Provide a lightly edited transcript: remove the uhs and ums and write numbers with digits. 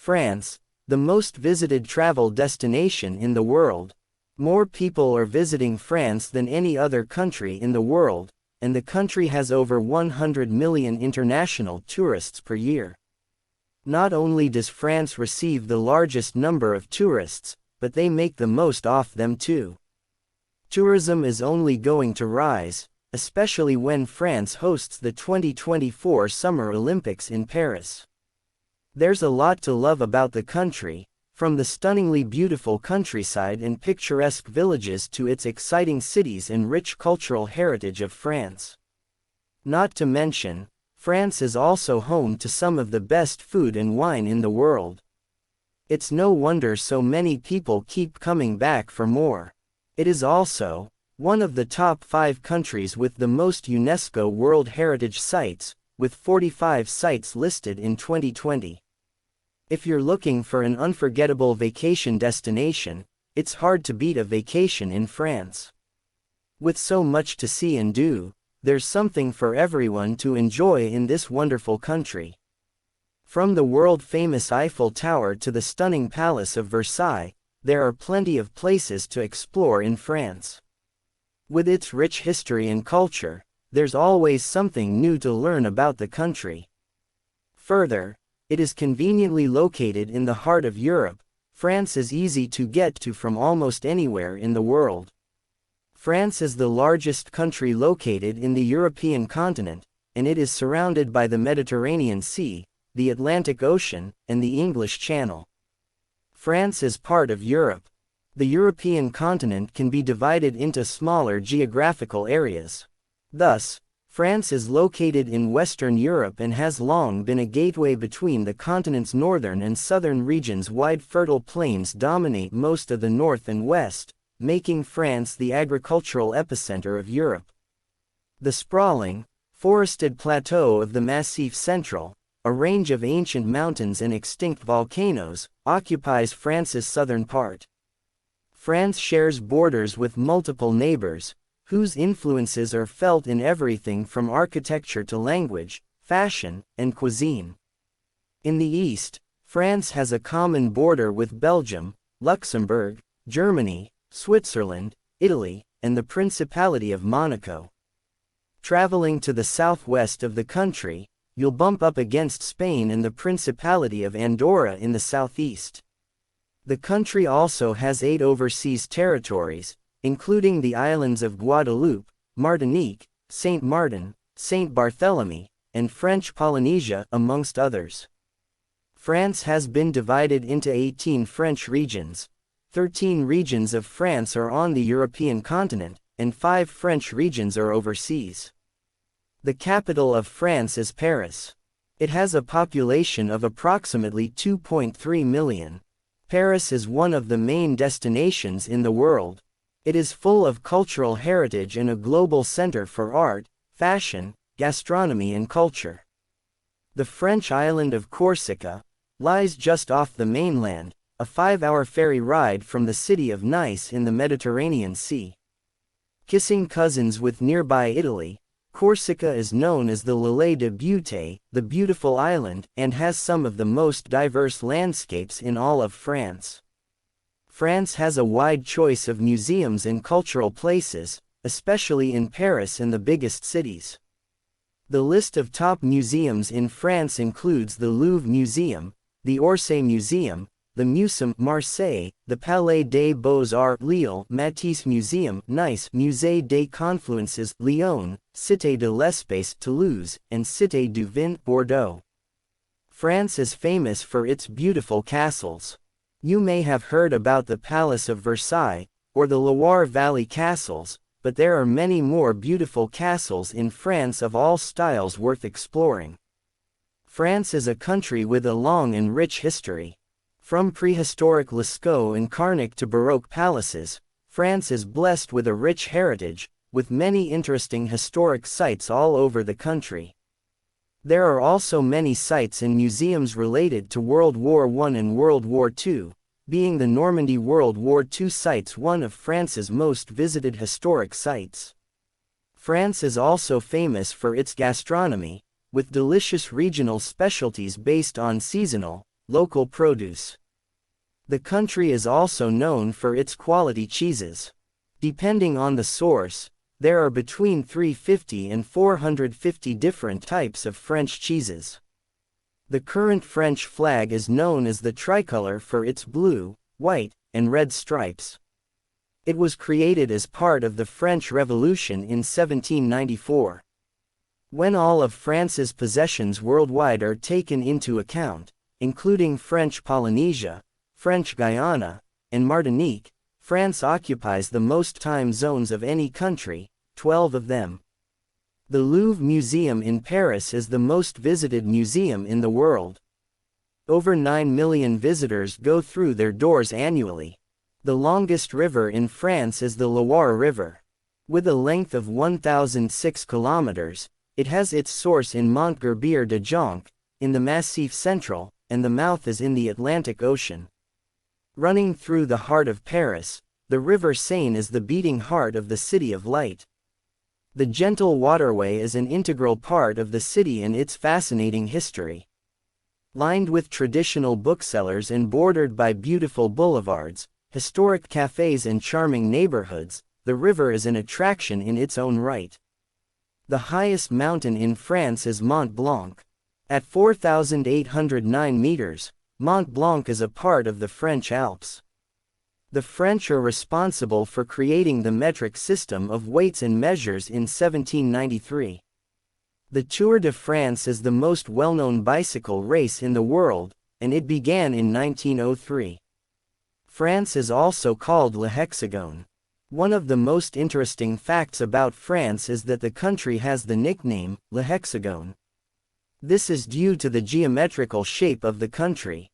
France, the most visited travel destination in the world. More people are visiting France than any other country in the world, and the country has over 100 million international tourists per year. Not only does France receive the largest number of tourists, but they make the most off them too. Tourism is only going to rise, especially when France hosts the 2024 Summer Olympics in Paris. There's a lot to love about the country, from the stunningly beautiful countryside and picturesque villages to its exciting cities and rich cultural heritage of France. Not to mention, France is also home to some of the best food and wine in the world. It's no wonder so many people keep coming back for more. It is also one of the top 5 countries with the most UNESCO World Heritage sites, with 45 sites listed in 2020. If you're looking for an unforgettable vacation destination, it's hard to beat a vacation in France. With so much to see and do, there's something for everyone to enjoy in this wonderful country. From the world-famous Eiffel Tower to the stunning Palace of Versailles, there are plenty of places to explore in France. With its rich history and culture, there's always something new to learn about the country. Further, it is conveniently located in the heart of Europe. France is easy to get to from almost anywhere in the world. France is the largest country located in the European continent, and it is surrounded by the Mediterranean Sea, the Atlantic Ocean, and the English Channel. France is part of Europe. The European continent can be divided into smaller geographical areas. Thus, France is located in Western Europe and has long been a gateway between the continent's northern and southern regions. Wide fertile plains dominate most of the north and west, making France the agricultural epicenter of Europe. The sprawling, forested plateau of the Massif Central, a range of ancient mountains and extinct volcanoes, occupies France's southern part. France shares borders with multiple neighbors, whose influences are felt in everything from architecture to language, fashion, and cuisine. In the east, France has a common border with Belgium, Luxembourg, Germany, Switzerland, Italy, and the Principality of Monaco. Traveling to the southwest of the country, you'll bump up against Spain and the Principality of Andorra in the southeast. The country also has 8 overseas territories, including the Islands of Guadeloupe, Martinique, Saint Martin, Saint-Barthélemy, and French Polynesia, amongst others. France has been divided into 18 French regions. 13 regions of France are on the European continent, and 5 French regions are overseas. The capital of France is Paris. It has a population of approximately 2.3 million. Paris is one of the main destinations in the world. It is full of cultural heritage and a global center for art, fashion, gastronomy and culture. The French island of Corsica lies just off the mainland, a 5-hour ferry ride from the city of Nice in the Mediterranean Sea. Kissing cousins with nearby Italy, Corsica is known as the l'Île de Beauté, the beautiful island, and has some of the most diverse landscapes in all of France. France has a wide choice of museums and cultural places, especially in Paris and the biggest cities. The list of top museums in France includes the Louvre Museum, the Orsay Museum, the Musée Marseille, the Palais des Beaux-Arts Lille, Matisse Museum Nice, Musée des Confluences Lyon, Cité de l'Espace Toulouse, and Cité du Vin Bordeaux. France is famous for its beautiful castles. You may have heard about the Palace of Versailles, or the Loire Valley castles, but there are many more beautiful castles in France of all styles worth exploring. France is a country with a long and rich history. From prehistoric Lascaux and Carnac to Baroque palaces, France is blessed with a rich heritage, with many interesting historic sites all over the country. There are also many sites and museums related to World War I and World War II, being the Normandy World War II sites one of France's most visited historic sites. France is also famous for its gastronomy, with delicious regional specialties based on seasonal, local produce. The country is also known for its quality cheeses. Depending on the source, there are between 350 and 450 different types of French cheeses. The current French flag is known as the tricolor for its blue, white, and red stripes. It was created as part of the French Revolution in 1794. When all of France's possessions worldwide are taken into account, including French Polynesia, French Guyana, and Martinique, France occupies the most time zones of any country, 12 of them. The Louvre Museum in Paris is the most visited museum in the world. Over 9 million visitors go through their doors annually. The longest river in France is the Loire River. With a length of 1,006 kilometers, it has its source in Montgerbier de Jonc, in the Massif Central, and the mouth is in the Atlantic Ocean. Running through the heart of Paris, the River Seine is the beating heart of the City of Light. The gentle waterway is an integral part of the city and its fascinating history. Lined with traditional booksellers and bordered by beautiful boulevards, historic cafes and charming neighborhoods, the river is an attraction in its own right. The highest mountain in France is Mont Blanc. At 4,809 meters, Mont Blanc is a part of the French Alps. The French are responsible for creating the metric system of weights and measures in 1793. The Tour de France is the most well-known bicycle race in the world, and it began in 1903. France is also called Le Hexagone. One of the most interesting facts about France is that the country has the nickname, Le Hexagone. This is due to the geometrical shape of the country.